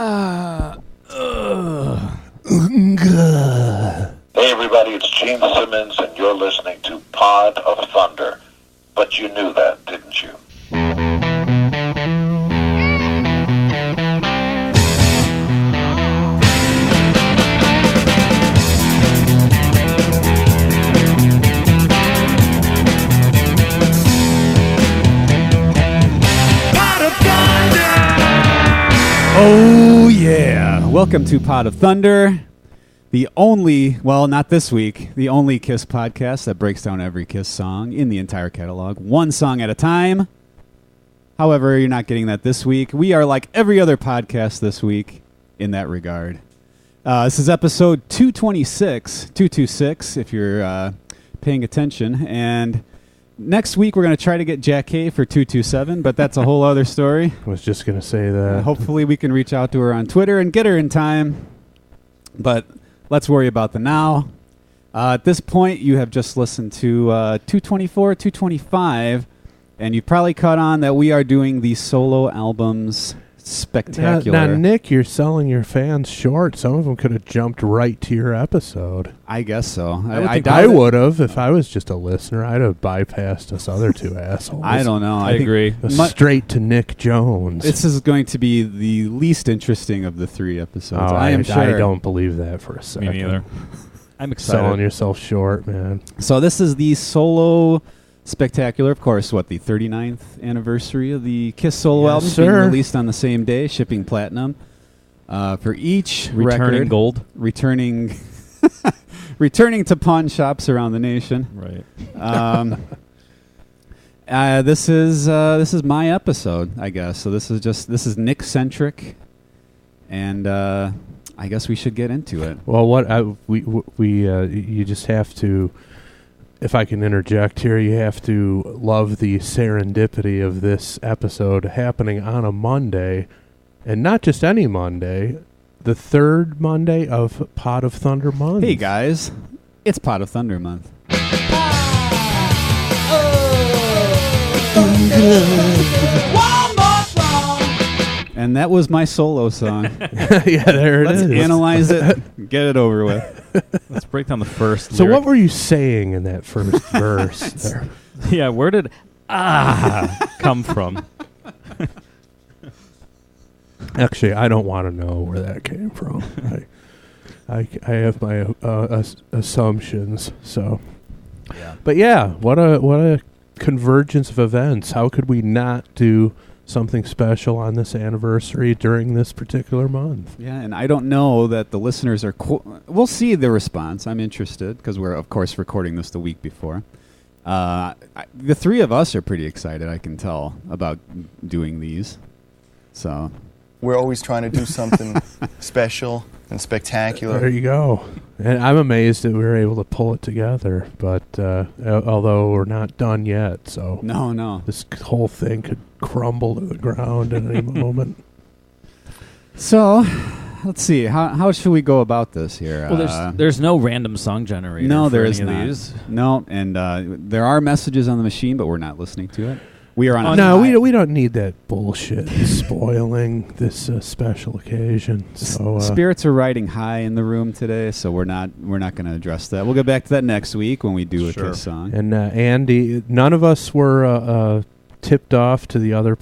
Hey everybody, it's Gene Simmons and you're listening to Pod of Thunder. But you knew that, didn't you? Oh yeah! Welcome to Pod of Thunder. The only, well, not this week, the only Kiss podcast that breaks down every Kiss song in the entire catalog, one song at a time. However, you're not getting that this week. We are like every other podcast this week in that regard. This is episode 226, if you're paying attention. And next week, we're going to try to get Jack K for 227, but that's a whole other story. I was just going to say that. Hopefully, we can reach out to her on Twitter and get her in time. But let's worry about the now. At this point, you have just listened to 224, 225, and you've probably caught on that we are doing the solo albums spectacular. Now, Nick, you're selling your fans short. Some of them could have jumped right to your episode. I guess so. I would have. If I was just a listener, I'd have bypassed us other two assholes. I don't know. I agree. Straight to Nick Jones. This is going to be the least interesting of the three episodes. Oh, I am sure. I don't believe that for a second. Me neither. I'm excited. Selling yourself short, man. So this is the solo spectacular, of course, the 39th anniversary of the Kiss solo album being released on the same day, shipping platinum. For each returning record, gold. Returning to pawn shops around the nation. Right. This is my episode, I guess. So this is Nick centric, and I guess we should get into it. Well, you just have to. If I can interject here, you have to love the serendipity of this episode happening on a Monday, and not just any Monday, the third Monday of Pod of Thunder month. Hey guys, it's Pod of Thunder month. And that was my solo song. Yeah, there it is. Let's analyze it, get it over with. Let's break down the first So lyric. what were you saying in that first verse there? Yeah, where did come from? Actually, I don't want to know where that came from. I have my assumptions. So, Yeah. But yeah, what a convergence of events. How could we not do something special on this anniversary during this particular month? Yeah, and I don't know that the listeners are... we'll see the response. I'm interested, because we're, of course, recording this the week before. The three of us are pretty excited, I can tell, about doing these. So... We're always trying to do something special and spectacular. There you go. And I'm amazed that we were able to pull it together, but although we're not done yet, so... No. This whole thing could crumble to the ground at any moment. So, let's see. How should we go about this here? Well, there's no random song generator. No, for there any is of not. These. No, and there are messages on the machine, but we're not listening to it. We are on. No, we don't need that bullshit spoiling this special occasion. So spirits are riding high in the room today, so we're not going to address that. We'll get back to that next week when we do a Kiss song. And Andy, none of us were tipped off to the other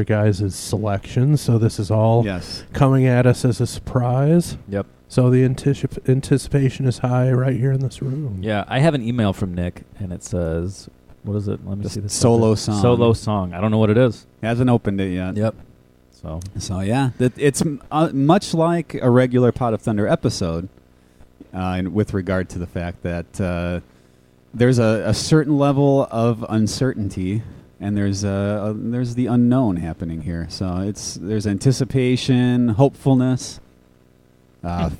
guys' selection, so this is all coming at us as a surprise. Yep. So the anticipation is high right here in this room. Yeah, I have an email from Nick, and it says, what is it? Let me see the solo song. Solo song. I don't know what it is. He hasn't opened it yet. Yep. So yeah, it's much like a regular Pod of Thunder episode, with regard to the fact that there's a certain level of uncertainty, and there's the unknown happening here. So there's anticipation, hopefulness.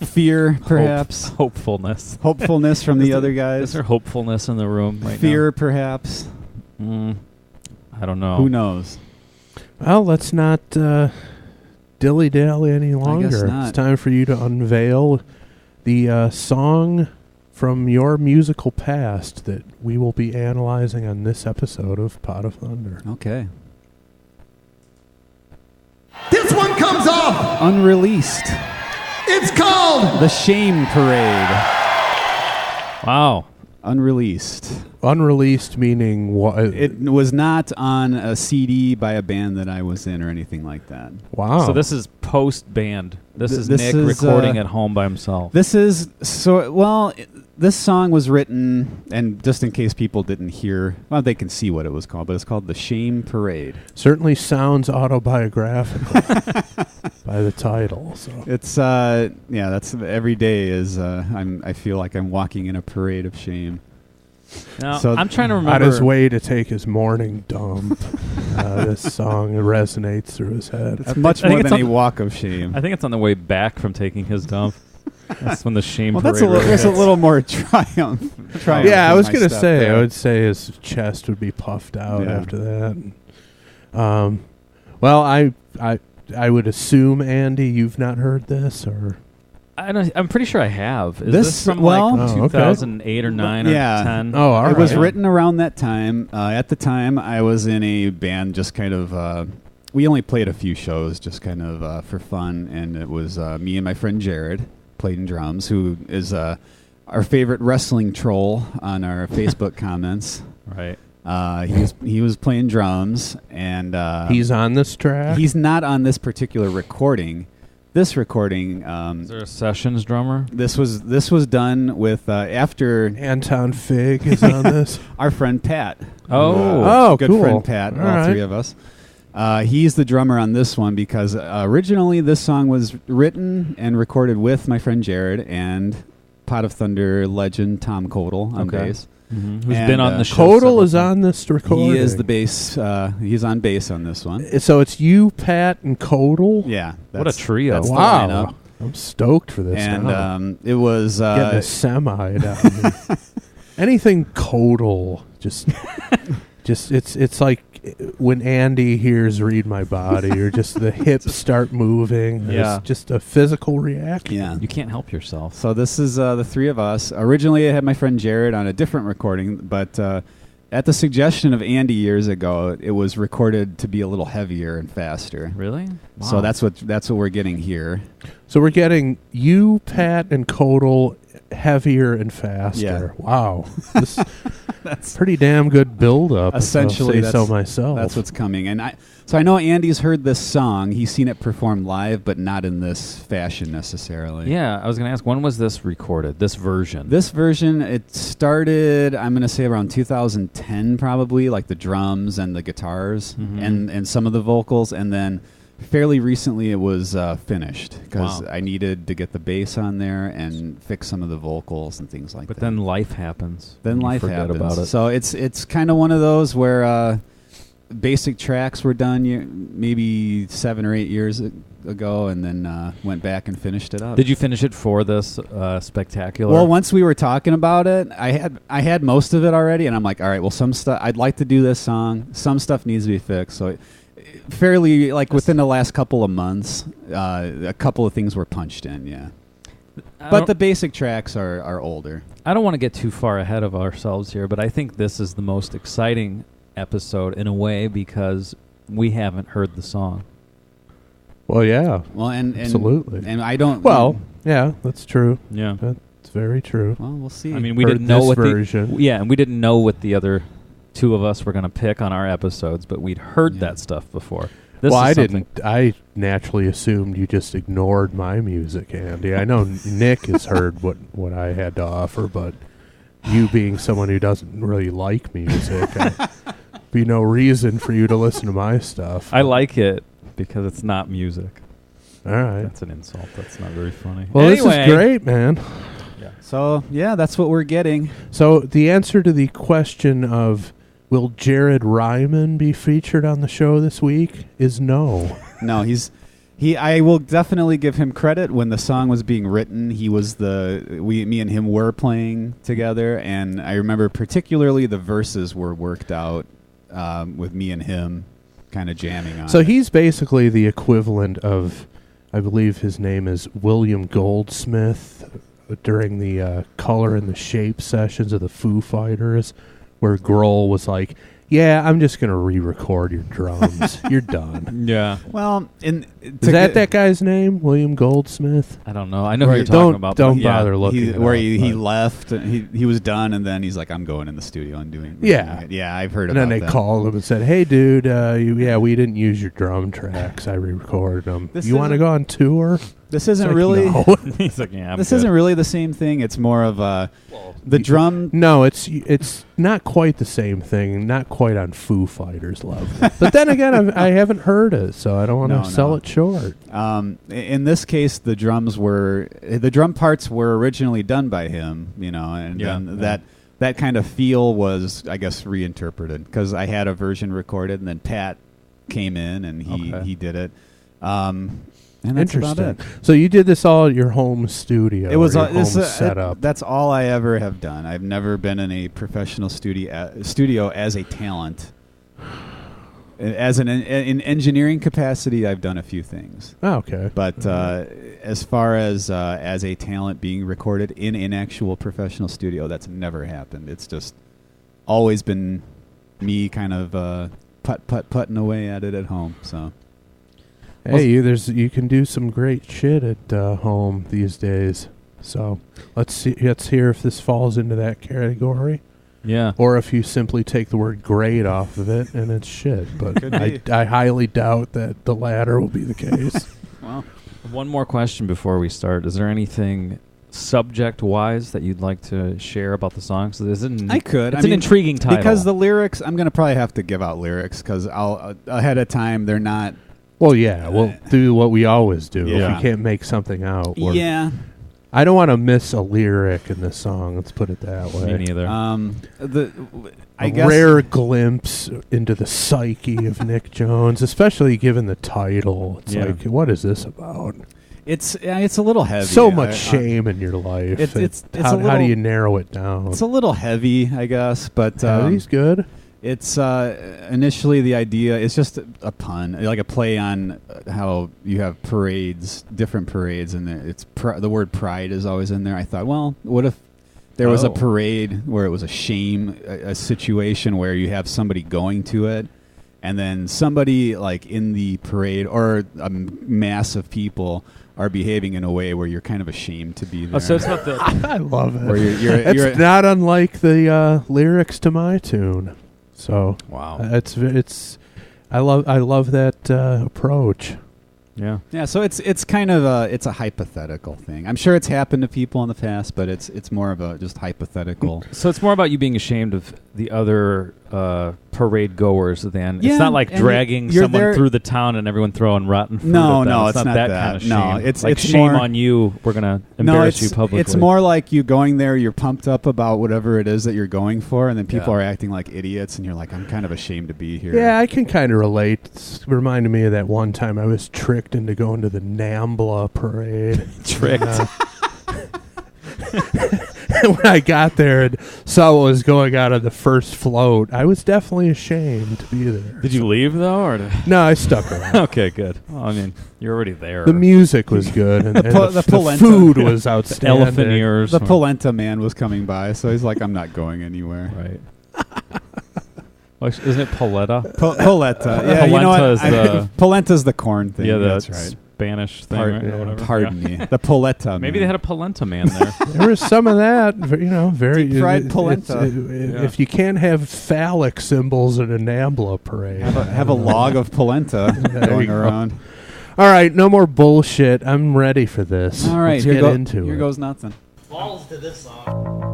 Fear, perhaps. Hopefulness from the other guys. Is there hopefulness in the room right Fear, now? perhaps. I don't know. Who knows? Well, let's not dilly-dally any longer. I guess not. It's time for you to unveil the song from your musical past that we will be analyzing on this episode of Pod of Thunder. Okay. This one comes off unreleased. It's called The Shame Parade. Wow. Unreleased. Unreleased meaning what? It was not on a CD by a band that I was in or anything like that. Wow. So this is post-band. This is this Nick is, recording at home by himself. This is this song was written, and just in case people didn't hear, well, they can see what it was called, but it's called The Shame Parade. certainly sounds autobiographical by the title. So It's that's every day is I feel like I'm walking in a parade of shame. Now, so I'm trying to remember. on his way to take his morning dump, this song resonates through his head. It's much I think more it's than a on- walk of shame. I think it's on the way back from taking his dump. That's when the shame Well, parade. there's a begins. little more triumph. Yeah, I in was my gonna step say. there. I would say his chest would be puffed out Yeah. after that. Well, I would assume, Andy, you've not heard this, or I'm pretty sure I have. Is This- this from well- like Oh, okay. 2008 or 9 Yeah. or 10? Oh, all It was right. written around that time. At the time, I was in a band, just kind of. We only played a few shows, just kind of for fun, and it was me and my friend Jared played in drums, who is our favorite wrestling troll on our Facebook comments. Right. He was playing drums, and he's on this track. he's not on this particular recording. This recording, Is there a sessions drummer? this was done with after Anton Fig is on this. our friend Pat. Oh, good cool. friend Pat. All All right. three of us. He's the drummer on this one because originally this song was written and recorded with my friend Jared and Pot of Thunder legend Tom Codle on Okay. bass. Mm-hmm. Who's And, been on the show? Codal several is times. on this recording. He is the bass. He's on bass on this one. So it's you, Pat, and Codal. Yeah. What a that's- trio. That's the Wow, lineup. I'm stoked for this. And now. it was Getting a semi down. Anything Codal, just it's like when Andy hears "Read My Body," or just the hips start moving. Yeah. It's just a physical reaction. yeah. You can't help yourself. So this is the three of us. Originally, I had my friend Jared on a different recording, but at the suggestion of Andy years ago, it was recorded to be a little heavier and faster. Really? Wow. So that's what we're getting here. So we're getting you, Pat, and Codal heavier and faster. Yeah. Wow, this that's pretty damn good build-up. Essentially, if I say so that's- myself. That's what's coming. And I know Andy's heard this song. He's seen it performed live, but not in this fashion necessarily. Yeah, I was going to ask, when was this recorded, this version? This version, it started, I'm going to say around 2010 probably, like the drums and the guitars Mhm. and some of the vocals. And then fairly recently it was finished because Wow. I needed to get the bass on there and fix some of the vocals and things like But that. then life happens. Then You life forget happens. about it. So it's kind of one of those where basic tracks were done maybe 7 or 8 years ago, and then went back and finished it up. Did you finish it for this spectacular? Well, once we were talking about it, I had most of it already, and I'm like, all right, well, some stuff I'd like to do this song. Some stuff needs to be fixed. So, fairly like within the last couple of months, a couple of things were punched in. Yeah, but the basic tracks are older. I don't want to get too far ahead of ourselves here, but I think this is the most exciting episode in a way because we haven't heard the song. Well, yeah, Well, and absolutely. and I don't. Well, yeah, that's true. Yeah. That's very true. well, we'll see. I mean, we Heard didn't know this what version. and we didn't know what the other two of us were going to pick on our episodes, but we'd heard Yeah. that stuff before. This Well, is I something- didn't. I naturally assumed you just ignored my music, Andy. I know Nick has heard what I had to offer, but you being someone who doesn't really like music, be no reason for you to listen to my stuff. I like it because it's not music. All right. That's an insult. That's not very funny. Well, Anyway, this is great, man. so yeah, that's what we're getting. So the answer to the question of will Jared Ryman be featured on the show this week is no. No, I will definitely give him credit. When the song was being written, me and him were playing together, and I remember particularly the verses were worked out with me and him kind of jamming on. So it. he's basically the equivalent of, I believe his name is William Goldsmith, during the Color and the Shape sessions of the Foo Fighters, where Grohl was like, yeah, I'm just going to re-record your drums. You're done. Yeah. Well, Is that guy's name? William Goldsmith? I don't know. I know who Right, you're talking about. Don't but yeah. bother looking he, it where up, he but- left, he was done, and then he's like, I'm going in the studio and doing Yeah. yeah, I've heard And about then they that. called him and said, "Hey, dude, we didn't use your drum tracks. I re-recorded them. This You want to isn't- go on tour?" This isn't It's like, really no. He's like, yeah, I'm this good. isn't really the same thing. It's more of the drum. No, it's not quite the same thing. Not quite on Foo Fighters level. But then again, I haven't heard it, so I don't want to No, sell no. it short. In this case, the drum parts were originally done by him, and Yeah, then yeah. that kind of feel was, I guess, reinterpreted because I had a version recorded, and then Pat came in and he did it. And that's about it. So you did this all at your home studio. It was or your home this, setup. That's all I ever have done. I've never been in a professional studio as a talent. As in engineering capacity, I've done a few things. Oh, okay. But as far as a talent being recorded in an actual professional studio, that's never happened. It's just always been me kind of putting away at it at home. So. Hey, you can do some great shit at home these days. So let's hear if this falls into that category, Yeah. or if you simply take the word "great" off of it and it's shit. But I highly doubt that the latter will be the case. Well, One more question before we start. Is there anything subject-wise that you'd like to share about the song? So I could. It's an intriguing title. because the lyrics. I'm going to probably have to give out lyrics because I'll ahead of time. They're not. Well, yeah, we'll do what we always do. If Yeah. we can't make something out, Yeah. I don't want to miss a lyric in this song. Let's put it that way. Me neither. I A guess rare glimpse into the psyche of Nick Jones, especially given the title. It's Yeah. like, what is this about? it's a little heavy. So much shame in your life. it's a how little- do you narrow it down? It's a little heavy, I guess, but He's good. it's initially the idea. It's just a pun, like a play on how you have parades, different parades, and it's the word pride is always in there. I thought, well, what if there was a Oh. parade where it was a shame, a situation where you have somebody going to it, and then somebody like in the parade or a mass of people are behaving in a way where you're kind of ashamed to be there. Oh, so it's not the. I love it. Or you're It's not unlike the lyrics to my tune. So wow. it's I love that approach. Yeah. Yeah, so it's kind of a hypothetical thing. I'm sure it's happened to people in the past, but it's more of a just hypothetical. So it's more about you being ashamed of the other parade goers than Yeah, it's not like and dragging you're someone there- through the town and everyone throwing rotten fruit No, at them. no, it's it's not not that kind that. of shame. No, it's like shame more- on you. We're gonna No, embarrass you publicly. it's more like you going there, you're pumped up about whatever it is that you're going for, and then people Yeah. are acting like idiots, and you're like, I'm kind of ashamed to be here. Yeah, I can kind of relate. It's reminded me of that one time I was tricked into going to the NAMBLA parade. Tricked. And when I got there and saw what was going on the first float, I was definitely ashamed to be there. Did you leave though, or? No, I stuck around. Okay, good. Well, I mean, you're already there. The music was good, and, The polenta. food was outstanding. elephant ears. The polenta man was coming by, so he's like, I'm not going anywhere. Right. Well, isn't it polenta? Polenta. Yeah, you know what? Polenta is the- Polenta's the corn thing. Yeah, that's the right. Spanish thing, Pardon, right, or whatever. pardon Yeah. me. The polenta. Maybe man. they had a polenta man there. There was some of that, very Deep fried it's- polenta. If you can't have phallic symbols at a NAMBLA parade, have a log of polenta There going you go. around. All right, no more bullshit. I'm ready for this. All right, Let's here get into here it. goes nothing. Balls to this song.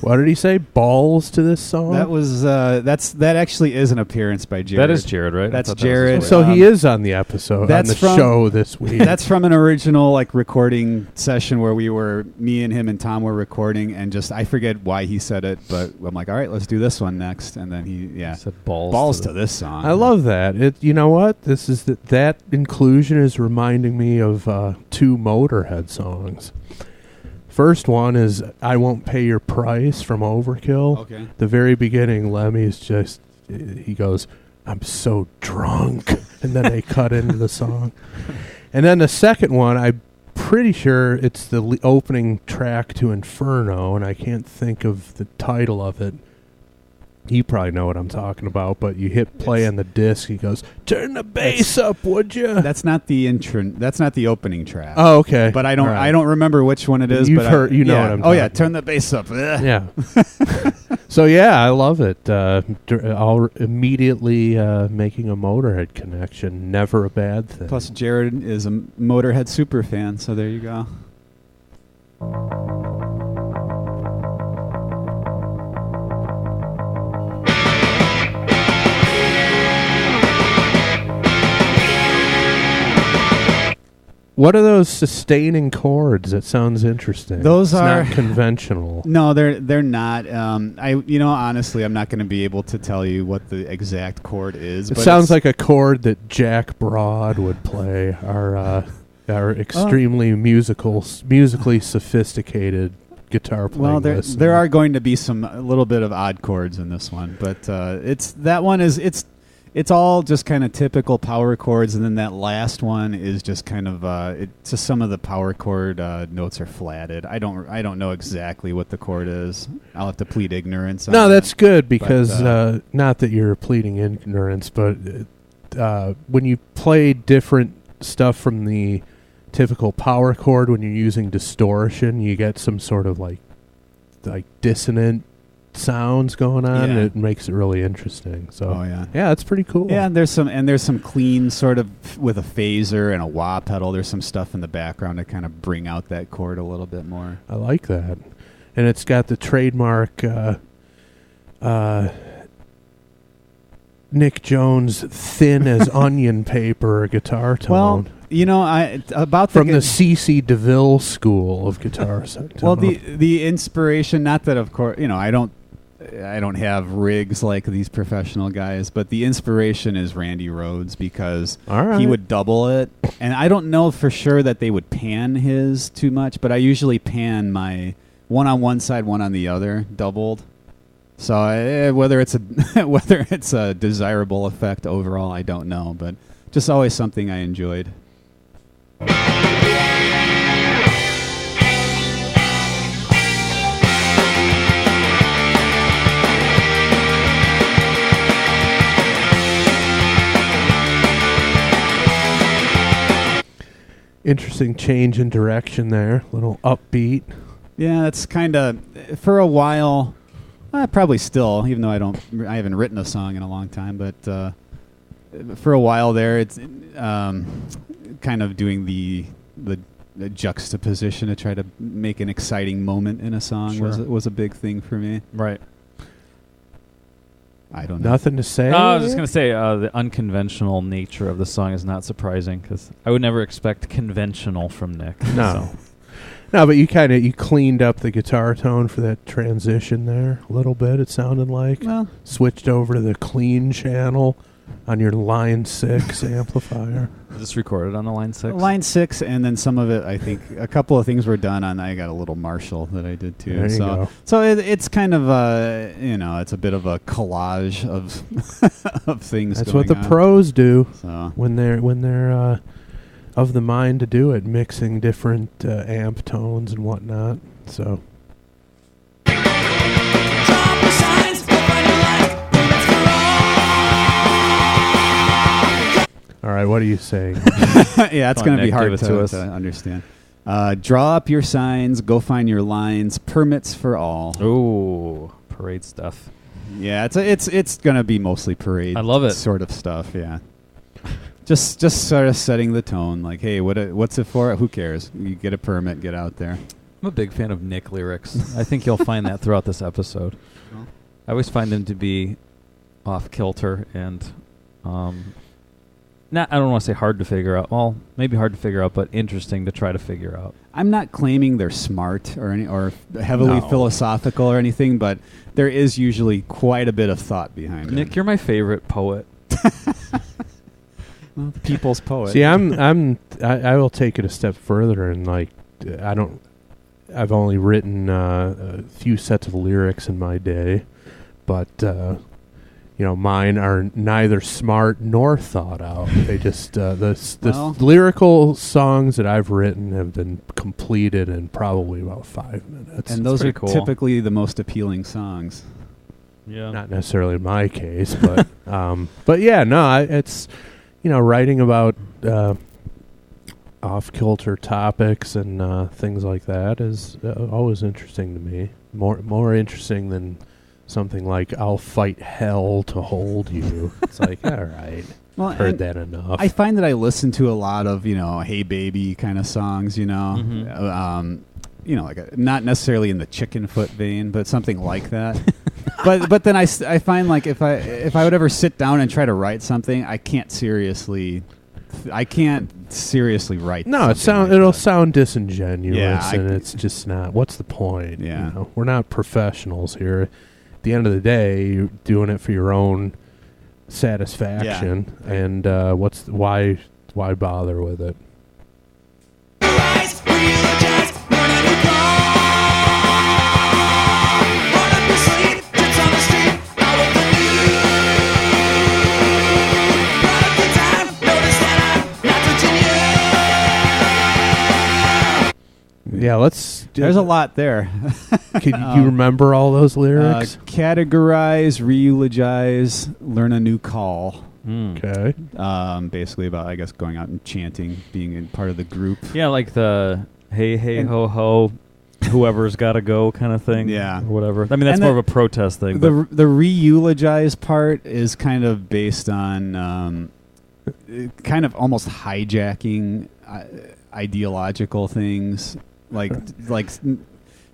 What did he say? Balls to this song? That was that actually is an appearance by Jared. That is Jared, right? I That's thought that was his Jared. voice. so he um, is on the episode, on that's the from- show this week. That's from an original like recording session where me and him and Tom were recording, and just I forget why he said it, but I'm like, all right, let's do this one next, and then he said balls. balls to this song. I love that. You know what? This is that inclusion is reminding me of two Motorhead songs. First one is "I Won't Pay Your Price" from Overkill. Okay. The very beginning, Lemmy's he goes, "I'm so drunk," and then they cut into the song. And then the second one, I'm pretty sure it's the opening track to Inferno, and I can't think of the title of it. You probably know what I'm talking about, but you hit play on the disc. He goes, "Turn the bass up, would you?" That's not the intro. That's not the opening track. Oh, okay. But I don't. All right. I don't remember which one it is. You've but heard. You know yeah. what I'm. Oh yeah, talking turn the bass up. Ugh. Yeah. So yeah, I love it. I'll immediately making a Motorhead connection. Never a bad thing. Plus, Jared is a Motorhead super fan, so there you go. What are those sustaining chords? That sounds interesting. Those are not conventional. No, they're not. Honestly, I'm not going to be able to tell you what the exact chord is. It but sounds like a chord that Jack Broad would play. Our extremely musically sophisticated guitar playing. Well, listener. there are going to be a little bit of odd chords in this one, but it's all just kind of typical power chords, and then that last one is just kind of just some of the power chord notes are flatted. I don't know exactly what the chord is. I'll have to plead ignorance. No, on that's that. good because But, not that you're pleading ignorance, but when you play different stuff from the typical power chord, when you're using distortion, you get some sort of like dissonant sounds going on, and it makes it really interesting. So yeah, it's pretty cool. Yeah, there's some clean sort of with a phaser and a wah pedal. There's some stuff in the background to kind of bring out that chord a little bit more. I like that, and it's got the trademark Nick Jones thin as onion paper guitar tone. Well, from the C.C. DeVille school of guitar. Well, the inspiration, not that of course, I don't have rigs like these professional guys, but the inspiration is Randy Rhoads because he would double it, and I don't know for sure that they would pan his too much, but I usually pan my one on one side, one on the other, doubled. So whether it's a desirable effect overall, I don't know, but just always something I enjoyed. Interesting change in direction there. Little upbeat. Yeah, that's kind of for a while. Probably still, even though I haven't written a song in a long time. But for a while there, it's kind of doing the juxtaposition to try to make an exciting moment in a song was a big thing for me. Right. I don't know. Nothing to say? I was just going to say the unconventional nature of the song is not surprising because I would never expect conventional from Nick. No. So. No, but you cleaned up the guitar tone for that transition there a little bit, it sounded like. Well, switched over to the clean channel on your Line 6 amplifier. Is this recorded on the Line 6? Line 6, and then some of it, I think, a couple of things were done on, I got a little Marshall that I did too. There you go. So it's kind of, it's a bit of a collage of of things That's going what the on. pros do So. when they're of the mind to do it, mixing different amp tones and whatnot. So. All right, what are you saying? Yeah, it's going to be hard to understand. Draw up your signs, go find your lines, permits for all. Ooh, parade stuff. Yeah, it's going to be mostly parade. I love it. Sort of stuff, yeah. Just sort of setting the tone, like, hey, what's it for? Who cares? You get a permit, get out there. I'm a big fan of Nick lyrics. I think you'll find that throughout this episode. I always find them to be off kilter and I don't want to say hard to figure out. Well, maybe hard to figure out, but interesting to try to figure out. I'm not claiming they're smart or heavily philosophical or anything, but there is usually quite a bit of thought behind it. Nick, you're my favorite poet. Well, the people's poet. See, I will take it a step further and I've only written a few sets of lyrics in my day, but mine are neither smart nor thought out. They just the lyrical songs that I've written have been completed in probably about 5 minutes. And those are cool. typically the most appealing songs. Yeah. Not necessarily my case, but yeah, no, it's writing about off-kilter topics and things like that is always interesting to me. More interesting than something like "I'll fight hell to hold you." It's like, all right, Well, heard that enough. I find that I listen to a lot of "Hey Baby" kind of songs. Like not necessarily in the chicken foot vein, but something like that. but then I find like if I would ever sit down and try to write something, I can't seriously write. No, it'll sound disingenuous, Yeah, and it's just not. What's the point? Yeah. We're not professionals here. At the end of the day, you're doing it for your own satisfaction, and why bother with it? Yeah, There's a lot there. Can you remember all those lyrics? Categorize, re-eulogize, learn a new call. Okay. Basically about, I guess, going out and chanting, being in part of the group. Yeah, like the hey ho ho, whoever's got to go kind of thing. Yeah. Or whatever. I mean, that's more of a protest thing. The re-eulogize part is kind of based on kind of almost hijacking ideological things. Like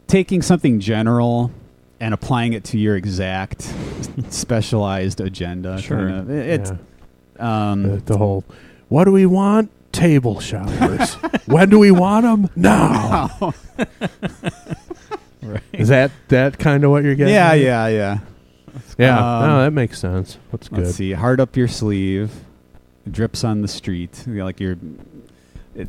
taking something general and applying it to your exact specialized agenda. Sure. Kind of. It's the whole, what do we want? Table showers. When do we want them? Now. Right. Is that kind of what you're getting? Yeah, at? yeah. Yeah. No, that makes sense. That's good. Let's see. Heart up your sleeve. Drips on the street. Like you're...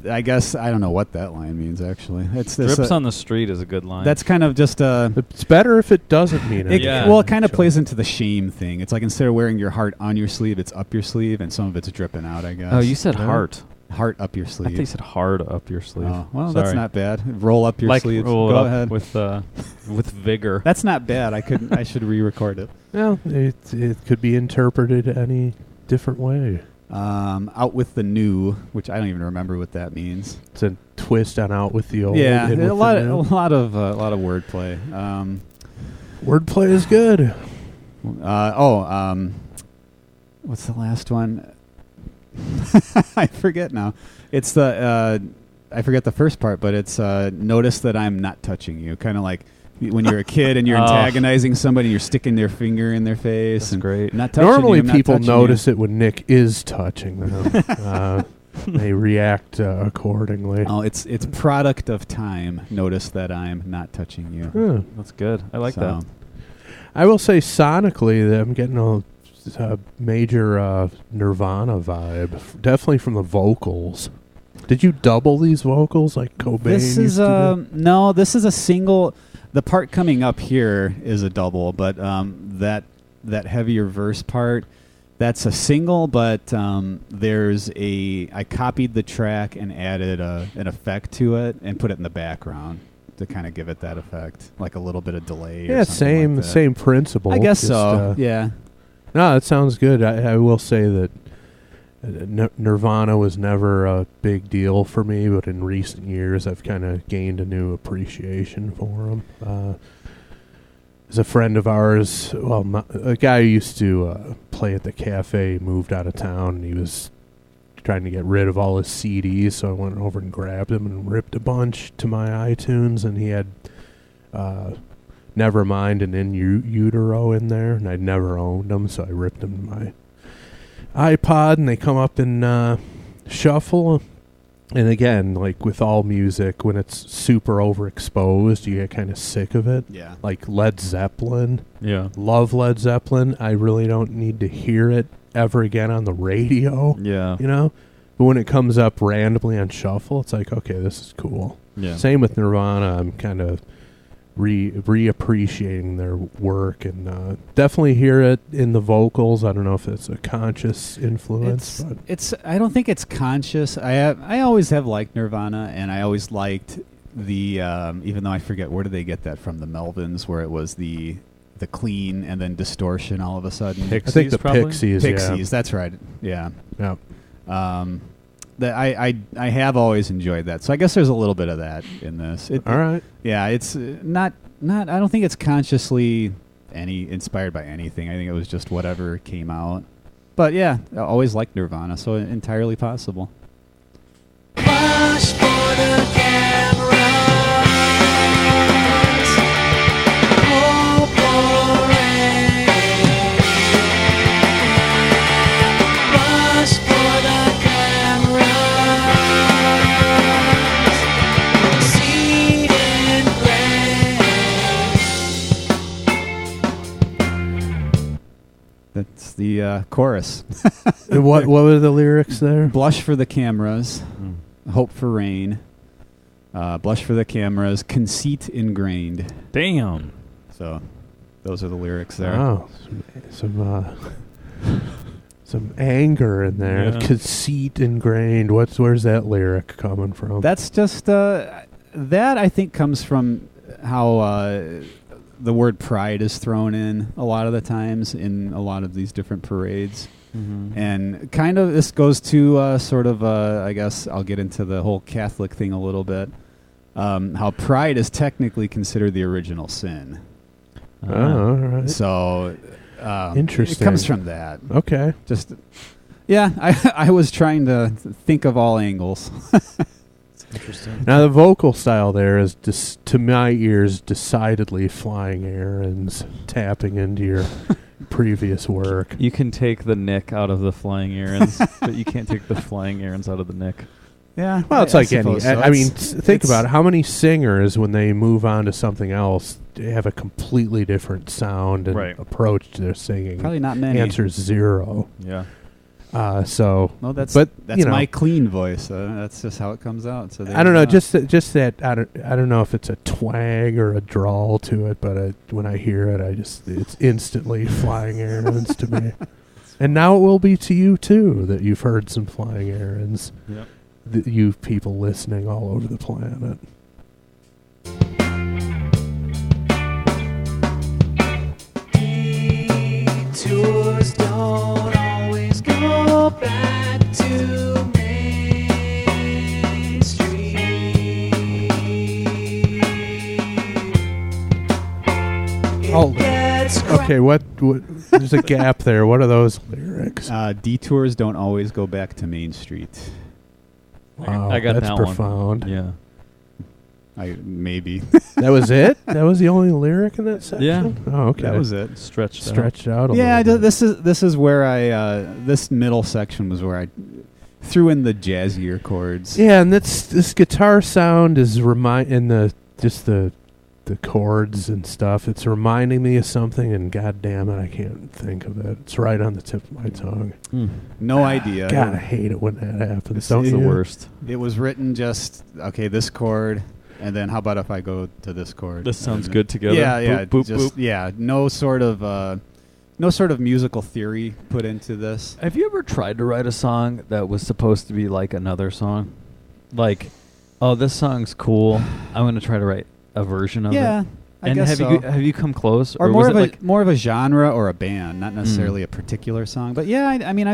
I guess I don't know what that line means. Actually, it's this, drips on the street is a good line. That's kind of just a. It's better if it doesn't mean it. Well, it kind of plays into the shame thing. It's like instead of wearing your heart on your sleeve, it's up your sleeve, and some of it's dripping out. I guess. Oh, you said heart. Heart up your sleeve. I think you said hard up your sleeve. Oh, well, Sorry. that's not bad. Roll up your sleeves. Roll Go it up ahead with vigor. That's not bad. I should re-record it. Well, it could be interpreted any different way. Out with the new, which I don't even remember what that means. It's a twist on out with the old. Yeah, in a with lot the new. of wordplay. Wordplay is good. What's the last one? I forget now. It's the I forget the first part, but it's notice that I'm not touching you. Kind of like when you're a kid and you're antagonizing somebody, you're sticking their finger in their face. That's and great. Not touching Normally, you, I'm not people touching notice you. it when Nick is touching them. They react accordingly. Oh, it's product of time. Notice that I'm not touching you. Huh. That's good. I like that. I will say sonically that I'm getting a major Nirvana vibe. Definitely from the vocals. Did you double these vocals like Cobain? This is no. This is a single. The part coming up here is a double, but that heavier verse part, that's a single. But I copied the track and added an effect to it and put it in the background to kind of give it that effect, like a little bit of delay. Yeah, or something like that. same principle. I guess so. Yeah. No, that sounds good. I will say that Nirvana was never a big deal for me, but in recent years I've kind of gained a new appreciation for them. As a friend of ours, a guy who used to play at the cafe moved out of town, and he was trying to get rid of all his CDs, so I went over and grabbed him and ripped a bunch to my iTunes, and he had Nevermind and In Utero in there, and I'd never owned them, so I ripped them to my iPod, and they come up in shuffle. And again, like with all music, when it's super overexposed, you get kind of sick of it. Yeah. Like Led Zeppelin. Yeah. Love Led Zeppelin. I really don't need to hear it ever again on the radio. Yeah. You know? But when it comes up randomly on shuffle, it's like, okay, this is cool. Yeah. Same with Nirvana. I'm kind of reappreciating their work, and definitely hear it in the vocals. I don't know if it's a conscious influence. I don't think it's conscious. I always have liked Nirvana, and I always liked the even though I forget where did they get that from, the Melvins, where it was the the clean and then distortion all of a sudden. I think the probably? Pixies. That's right. Yeah. Yeah. That I have always enjoyed that. So I guess there's a little bit of that in this. All right. Yeah, it's not. I don't think it's consciously inspired by anything. I think it was just whatever came out. But yeah, I always liked Nirvana, so entirely possible. Push for the cameras. Hope for rain. Push for the cameras. Seed and grain. That's the chorus. What were the lyrics there? Blush for the cameras, hope for rain. Blush for the cameras, conceit ingrained. Damn. So those are the lyrics there. Oh, some anger in there. Yeah. Conceit ingrained. Where's that lyric coming from? That's just that I think comes from how the word pride is thrown in a lot of the times in a lot of these different parades. Mm-hmm. And kind of this goes to sort of, I guess I'll get into the whole Catholic thing a little bit, how pride is technically considered the original sin. All right. So Interesting. It comes from that. Okay. Just, yeah, I was trying to think of all angles. Interesting. Now the vocal style there is, to my ears, decidedly flying errands, tapping into your previous work. You can take the Nick out of the flying errands, but you can't take the flying errands out of the Nick. Yeah. Well, it's like any. suppose so. I mean, It's- think about it. How many singers, when they move on to something else, they have a completely different sound and Right. approach to their singing? Probably not many. Answer is 0. Yeah. So Well, that's but, that's you know, my clean voice. That's just how it comes out. So there I don't you know. go. Just that. I don't know if it's a twang or a drawl to it, but when I hear it, it's instantly flying errands to me. And now it will be to you too that you've heard some flying errands. Yep. You people listening all over the planet. Detours don't always go back to Main Street. Oh, Gets okay. What? There's a gap there. What are those lyrics? Detours don't always go back to Main Street. Wow, I got that's that one. profound. Yeah. Maybe That was it. That was the only lyric in that section. Yeah. Oh, okay. that was it. Stretched out. Yeah, little bit. this is where I this middle section was where I threw in the jazzier chords. Yeah, and this guitar sound is the chords and stuff. It's reminding me of something, and god damn it, I can't think of it. It's right on the tip of my tongue. No idea. God, I hate it when that happens. Don't It's Don't the you? worst. It was written just this chord, and then how about if I go to this chord? This sounds And- good together. Yeah, Boop, boop, just, boop. yeah. No sort of musical theory put into this. Have you ever tried to write a song that was supposed to be like another song? Like, oh, this song's cool. I'm going to try to write a version of Yeah, it. I And guess have so. you you come close, or was more it of more of a genre or a band, not necessarily Mm. a particular song. But yeah, I mean,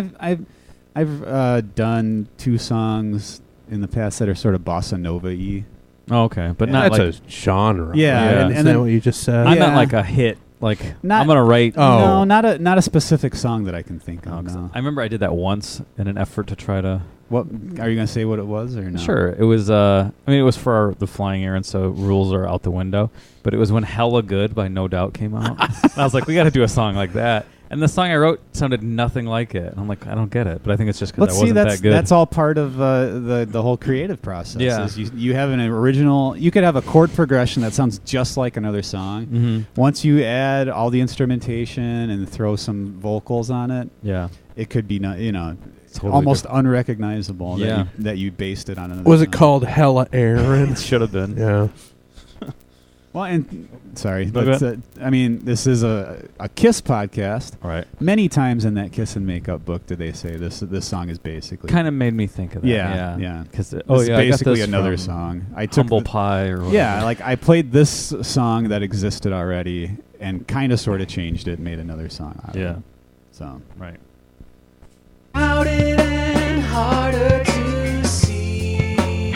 I've done 2 songs in the past that are sort of bossa nova-y. Oh, okay, but Yeah, not That's like a genre. Yeah, right? and Isn't then- that what you just said? I meant Yeah. like a hit. Like Not- I'm gonna write. Oh. No, not a specific song that I can think of. No. I remember I did that once in an effort to try to. What are you gonna say? What it was or no? Sure, it was. I mean, it was for the flying errand, so rules are out the window. But it was when "Hella Good" by No Doubt came out. And I was like, we got to do a song like that. And the song I wrote sounded nothing like it. And I'm like, I don't get it. But I think it's just because I wasn't that good. That's all part of the whole creative process. Yeah. is you have an original. You could have a chord progression that sounds just like another song. Mm-hmm. Once you add all the instrumentation and throw some vocals on it, Yeah. it could be Totally almost unrecognizable Yeah. that you based it on another. Was it song. called Hella Aaron? It should have been. Yeah. Well, and sorry, No, but go ahead. I mean, this is a Kiss podcast. All right. Many times in that Kiss and Makeup book did they say this song is basically Kind of made me think of that. Yeah. Because This oh is yeah, I got basically this another from song. I took Humble Pie or whatever. yeah, like I played this song that existed already and kind of sort of changed it, made another song out of Yeah. it. So Right. Crowded and harder to see.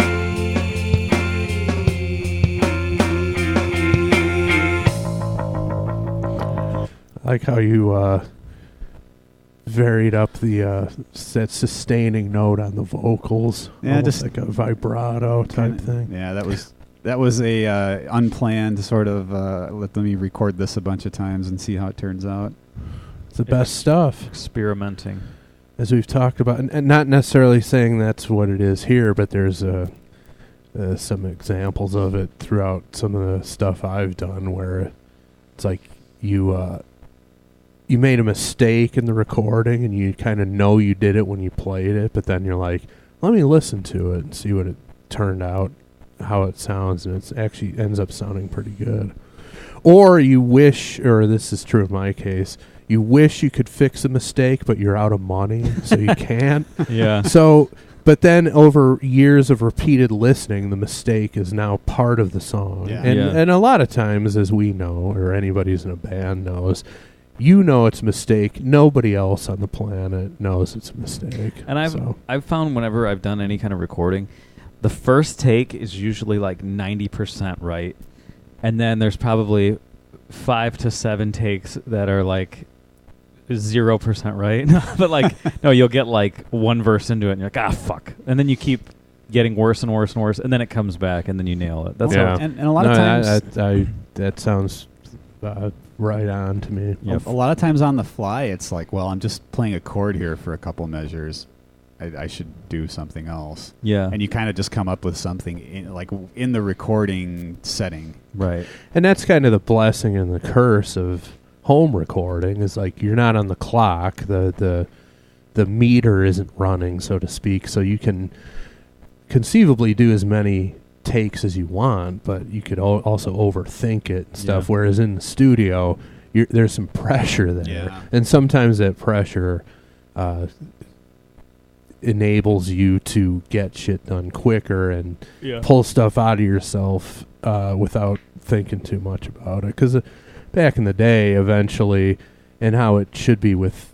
I like how you varied up the that sustaining note on the vocals. Yeah, Almost just like a vibrato type thing. Yeah, that was a unplanned sort of. Let me record this a bunch of times and see how it turns out. It's the best stuff, Experimenting. as we've talked about, and not necessarily saying that's what it is here, but there's some examples of it throughout some of the stuff I've done where it's like you made a mistake in the recording and you kind of know you did it when you played it, but then you're like, let me listen to it and see what it turned out, how it sounds, and it actually ends up sounding pretty good. Or you wish, or this is true in my case, you wish you could fix a mistake, but you're out of money, so you can't. Yeah. So, but then over years of repeated listening, the mistake is now part of the song. Yeah. And a lot of times, as we know, or anybody who's in a band knows, you know it's a mistake. Nobody else on the planet knows it's a mistake. And I've found whenever I've done any kind of recording, the first take is usually like 90% right, and then there's probably 5 to 7 takes that are like 0% right. But like, no, you'll get like one verse into it, and you're like, ah, fuck, and then you keep getting worse and worse and worse, and then it comes back, and then you nail it. That's Yeah. how. And a lot of times, that sounds right on to me. a lot of times on the fly, it's like, well, I'm just playing a chord here for a couple measures. I should do something else. Yeah. And you kind of just come up with something in the recording setting. Right. And that's kind of the blessing and the curse of home recording, is like you're not on the clock. The meter isn't running, so to speak, so you can conceivably do as many takes as you want, but you could also overthink it and stuff. Yeah. Whereas in the studio, there's some pressure there. Yeah. And sometimes that pressure enables you to get shit done quicker and pull stuff out of yourself without thinking too much about it. Because back in the day, eventually, and how it should be with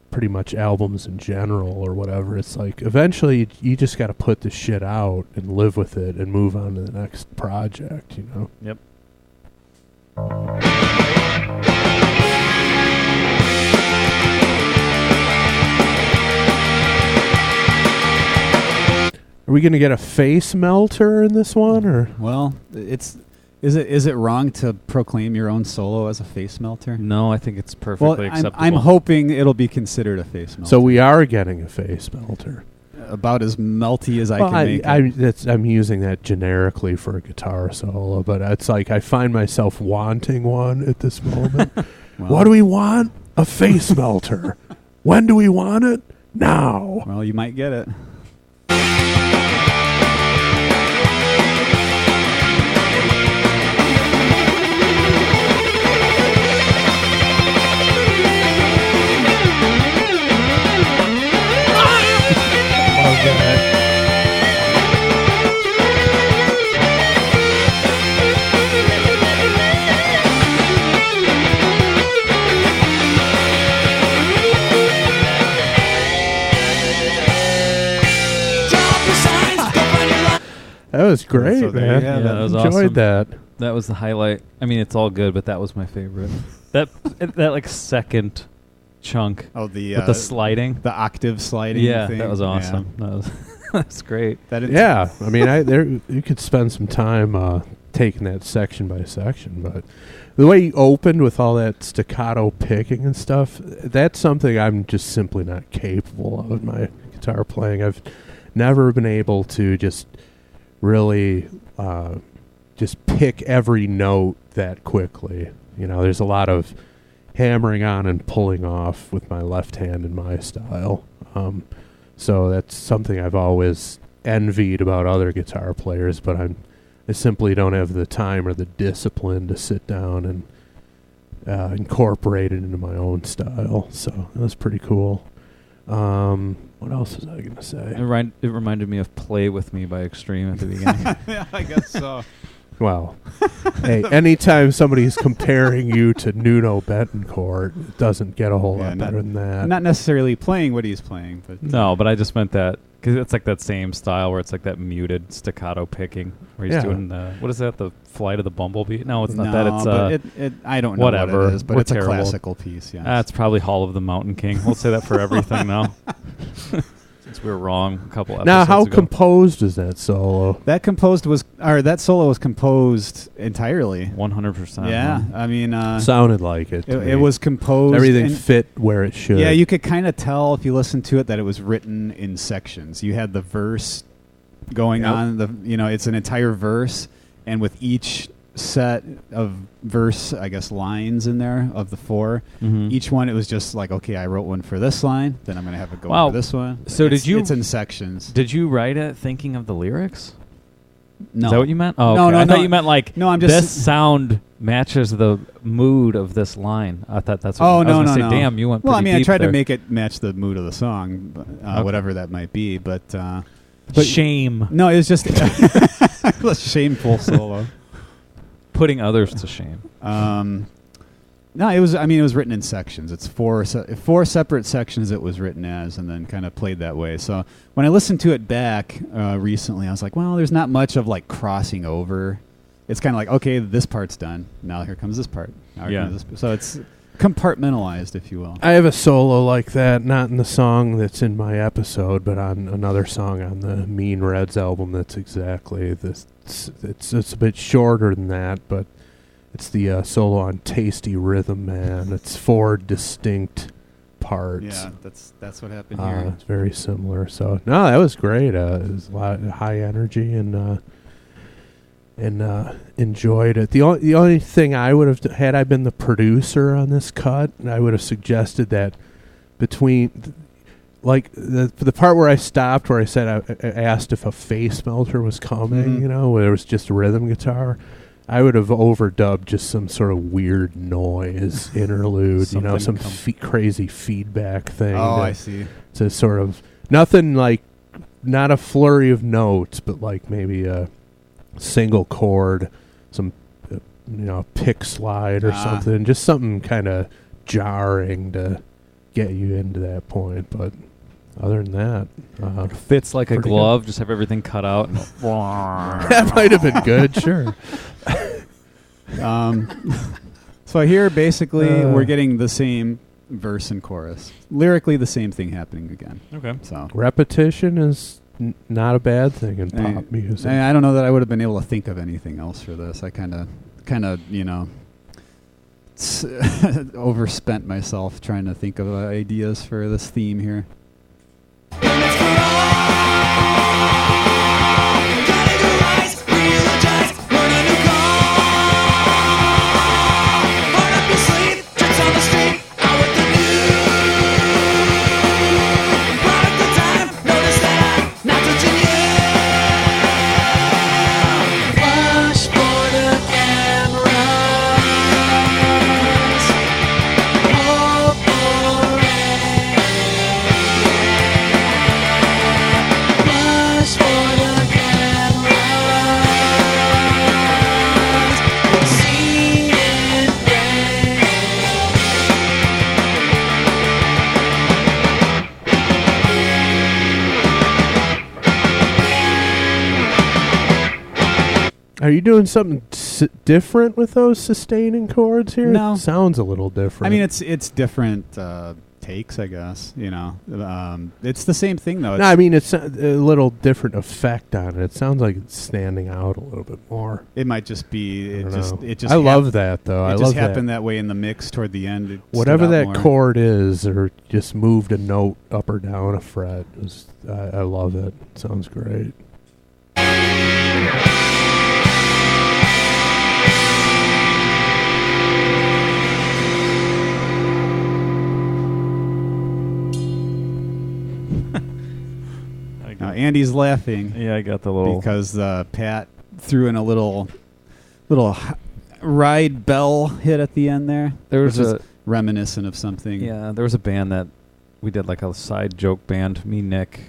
pretty much albums in general or whatever, it's like eventually you just got to put the shit out and live with it and move on to the next project, you know? Yep. Are we going to get a face melter in this one, or? Well, is it wrong to proclaim your own solo as a face melter? No, I think it's perfectly acceptable. I'm hoping it'll be considered a face melter. So we are getting a face melter. About as melty as I can make it. I'm using that generically for a guitar solo, but it's like I find myself wanting one at this moment. Well, What do we want? A face melter. When do we want it? Now. Well, you might get it. That was great, So there you man. have Yeah, that was Enjoyed awesome. that. That was the highlight. I mean, it's all good, but that was my favorite. That like second chunk Oh, the with the sliding. the octave sliding. Yeah, thing. that was awesome. That's great. Yeah, I mean, you could spend some time taking that section by section, but the way you opened with all that staccato picking and stuff, that's something I'm just simply not capable of in my guitar playing. I've never been able to just really just pick every note that quickly. You know, there's a lot of hammering on and pulling off with my left hand in my style. So that's something I've always envied about other guitar players, but I simply don't have the time or the discipline to sit down and incorporate it into my own style. So that was pretty cool. What else was I going to say? It reminded me of "Play with Me" by Extreme at the beginning. Yeah, I guess so. Well, hey, anytime somebody's comparing you to Nuno Betancourt, it doesn't get a whole lot better than that. Not necessarily playing what he's playing, but No, but I just meant that because it's like that same style where it's like that muted staccato picking where he's doing what is that? The Flight of the Bumblebee? No, it's not that. It's but I don't know whatever. what it is, but We're it's terrible. a classical piece. Yeah, It's probably Hall of the Mountain King. We'll say that for everything now. Since we were wrong a couple episodes Now, how ago. composed is that solo? that solo was composed entirely. 100%. Yeah, I mean, Sounded like it. to me. it was composed. Everything and- fit where it should. Yeah, you could kind of tell if you listen to it that it was written in sections. You had the verse going on. It's an entire verse, and with each set of verse, I guess, lines in there of the 4. Mhm. Each one, it was just like, okay, I wrote one for this line, then I'm going to have it go Wow. for this one. So It's in sections. Did you write it thinking of the lyrics? No. Is that what you meant? Oh, No, okay. no, I thought no. you meant like No, I'm just- this sound matches the mood of this line. I thought that's what Oh, I was no, gonna no, say, no. damn, you went Well, I pretty mean, I deep tried there. to make it match the mood of the song, Okay. whatever that might be. But shame. no, it was just a shameful solo. Putting others to shame. No, it was. I mean, it was written in sections. It's four separate sections it was written as, and then kind of played that way. So when I listened to it back recently, I was like, well, there's not much of like crossing over. It's kind of like, okay, this part's done. Now here comes this part. Now here comes this. So it's compartmentalized, if you will. I have a solo like that, not in the song that's in my episode, but on another song on the Mean Reds album. That's exactly this. It's a bit shorter than that, but it's the solo on Tasty Rhythm Man. It's 4 distinct parts. Yeah, that's what happened here. It's very similar. So no, that was great. It was a lot of high energy and enjoyed it. The only thing I would have had I been the producer on this cut, I would have suggested that between like the part where I stopped, where I said I asked if a face melter was coming, where there was just rhythm guitar. I would have overdubbed just some sort of weird noise interlude, some crazy feedback thing. Oh, I see. To sort of nothing like, not a flurry of notes, but like maybe a single chord, some pick slide or something, just something kind of jarring to get you into that point. But other than that, Fits like a pretty glove. Just have everything cut out. And that might have been good, sure. So here, basically, we're getting the same verse and chorus. Lyrically, the same thing happening again. Okay. So Repetition is not a bad thing in pop music. I don't know that I would have been able to think of anything else for this. I kind of, overspent myself trying to think of ideas for this theme here. Are you doing something different with those sustaining chords here? No. It sounds a little different. I mean, it's different takes, I guess. It's the same thing though. No, I mean, it's a little different effect on it. It sounds like it's standing out a little bit more. It might just be. It just. I love that though. It I just love happened that. that way in the mix toward the end. It Whatever stood out that more. chord is, or just moved a note up or down a fret. I love it. It sounds great. Andy's laughing. Yeah, I got the little because Pat threw in a little ride bell hit at the end there. There was which is a reminiscent of something. Yeah, there was a band that we did like a side joke band. Me, Nick,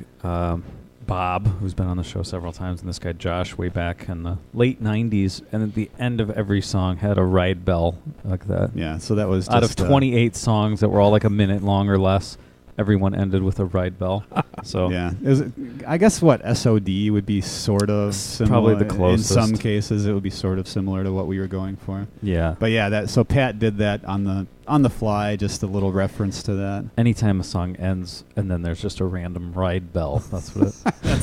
Bob, who's been on the show several times, and this guy Josh way back in the late 90s, and at the end of every song had a ride bell like that. Yeah, so that was Out of just, 28 songs that were all like a minute long or less, everyone ended with a ride bell. So yeah. I guess what SOD would be sort of similar. probably the closest. In some cases, it would be sort of similar to what we were going for. Yeah. But yeah, so Pat did that on the fly, just a little reference to that. Anytime a song ends and then there's just a random ride bell, that's what it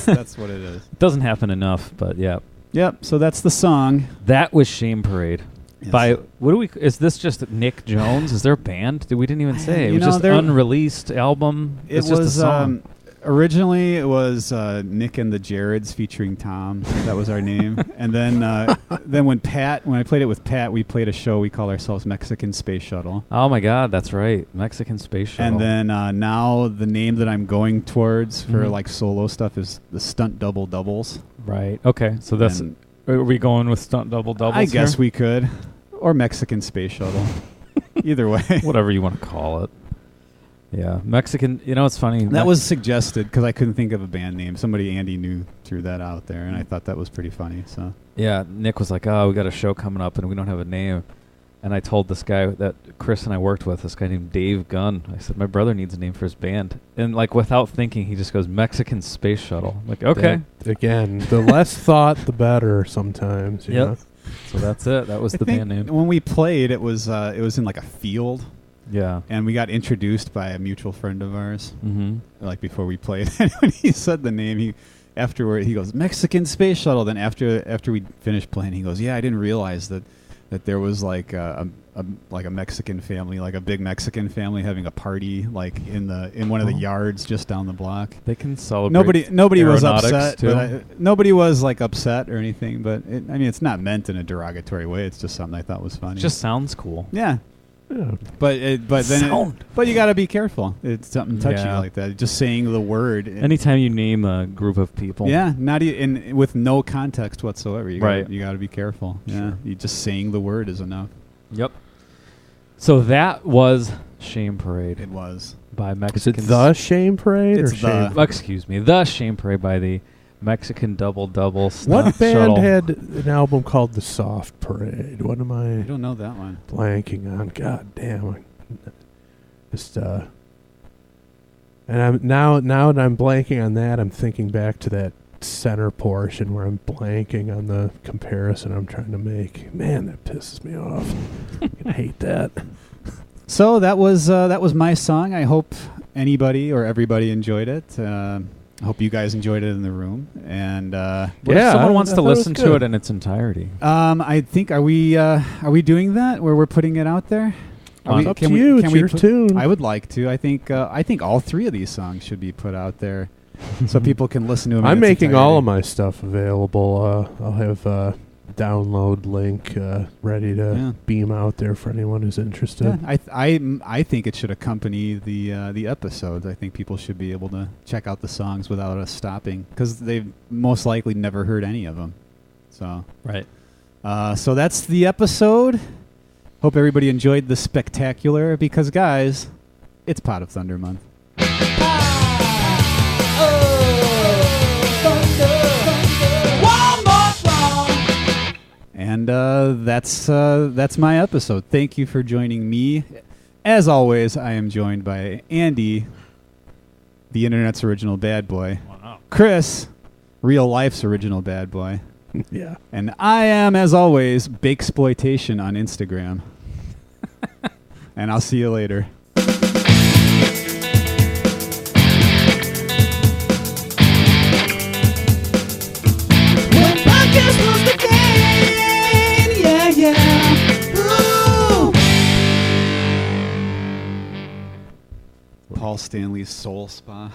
That's what it is. It doesn't happen enough, but yeah. Yep, so that's the song. That was Shame Parade. Yes. By is this just Nick Jones? Is there a band? We didn't even say. It was just unreleased album. It was just a song. Originally, it was Nick and the Jareds featuring Tom. That was our name. And then when I played it with Pat, we played a show we call ourselves Mexican Space Shuttle. Oh my God, that's right, Mexican Space Shuttle. And then now the name that I'm going towards for like solo stuff is the Stunt Double Doubles. Right. Okay. So that's. Are we going with Stunt Double Doubles? I guess we could, or Mexican Space Shuttle. Either way, whatever you want to call it. Yeah, Mexican. You know, it's funny. That was suggested because I couldn't think of a band name. Andy knew threw that out there, and I thought that was pretty funny. So yeah, Nick was like, "Oh, we got a show coming up, and we don't have a name." And I told this guy that Chris and I worked with, this guy named Dave Gunn. I said, my brother needs a name for his band. And like without thinking, he just goes, Mexican Space Shuttle. I'm like, okay. Again, the less thought, the better sometimes. You know? So that's it. That was the band name. When we played, it was in like a field. Yeah. And we got introduced by a mutual friend of ours, like before we played. And when he said the name, afterward he goes, Mexican Space Shuttle. Then after we finished playing, he goes, yeah, I didn't realize that there was like a Mexican family, like a big Mexican family having a party like in one of the yards just down the block. They can celebrate. Nobody was upset. Too. Nobody was like upset or anything. But it's not meant in a derogatory way. It's just something I thought was funny. It just sounds cool. Yeah. But you got to be careful. It's something touchy like that. Just saying the word. Anytime you name a group of people. Yeah, not with no context whatsoever. You got to be careful. Yeah, sure. You just saying the word is enough. Yep. So that was Shame Parade. It was by Mexicans. Is it the Shame Parade? It's the Shame Parade by the Mexican Double Double. What band had an album called The Soft Parade? What am I? I don't know that one. Blanking on. God damn. Just and I'm now that I'm blanking on that, I'm thinking back to that center portion where I'm blanking on the comparison I'm trying to make. Man, that pisses me off. I hate that. So that was my song. I hope anybody or everybody enjoyed it. I hope you guys enjoyed it in the room. And if someone wants to listen to it in its entirety, I think are we doing that where we're putting it out there? It's your tune. I would like to. I think all three of these songs should be put out there, so people can listen to them. I'm making all of my stuff available. I'll have a download link ready to beam out there for anyone who's interested. Yeah, I think it should accompany the episodes. I think people should be able to check out the songs without us stopping because they've most likely never heard any of them. So right. So that's the episode. Hope everybody enjoyed the spectacular because, guys, it's Pot of Thunder month. And that's my episode. Thank you for joining me. As always, I am joined by Andy, the internet's original bad boy. Wow. Chris, real life's original bad boy. Yeah. And I am, as always, Bakesploitation on Instagram. And I'll see you later. Paul Stanley's Soul Spa.